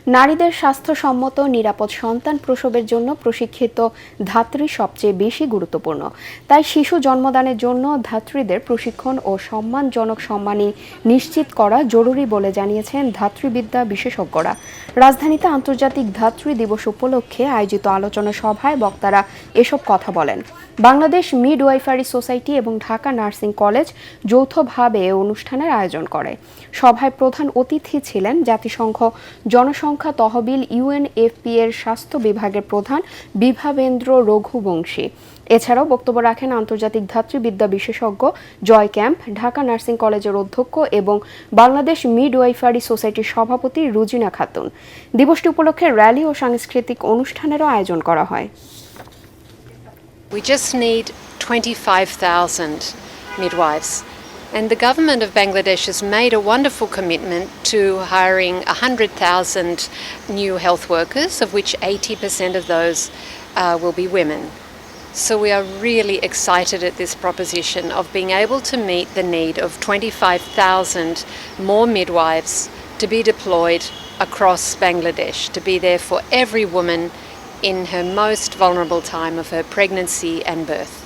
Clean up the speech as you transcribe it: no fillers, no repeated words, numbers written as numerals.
নারীদের স্বাস্থ্যসম্মত নিরাপদ সন্তান প্রসবের জন্য প্রশিক্ষিত ধাত্রী সবচেয়ে বেশি গুরুত্বপূর্ণ। তাই শিশু জন্মদানের জন্য ধাত্রীদের প্রশিক্ষণ ও সম্মানজনক সম্মানী নিশ্চিত করা জরুরি বলে জানিয়েছেন ধাত্রীবিদ্যা বিশেষজ্ঞরা। রাজধানীতে আন্তর্জাতিক ধাত্রী দিবস উপলক্ষে আয়োজিত আলোচনা সভায় বক্তারা এসব কথা বলেন। বাংলাদেশ মিডওয়াইফারি সোসাইটি এবং ঢাকা নার্সিং কলেজ যৌথভাবে এ অনুষ্ঠানের আয়োজন করে। সভায় প্রধান অতিথি ছিলেন জাতিসংঘ জনসংখ্যা তহবিল ইউএনএফপি এর স্বাস্থ্য বিভাগের প্রধান বিভাবেন্দ্র রঘুবংশী। এছাড়াও বক্তব্য রাখেন আন্তর্জাতিক ধাত্রীবিদ্যা বিশেষজ্ঞ জয় ক্যাম্প, ঢাকা নার্সিং কলেজের অধ্যক্ষ এবং বাংলাদেশ মিডওয়াইফারি সোসাইটির সভাপতি রুজিনা খাতুন। দিবসটি উপলক্ষে র্যালি ও সাংস্কৃতিক অনুষ্ঠানেরও আয়োজন করা হয়। We just need 25,000 midwives. And the government of Bangladesh has made a wonderful commitment to hiring 100,000 new health workers, of which 80% of those will be women. So we are really excited at this proposition of being able to meet the need of 25,000 more midwives to be deployed across Bangladesh, to be there for every woman in her most vulnerable time of her pregnancy and birth.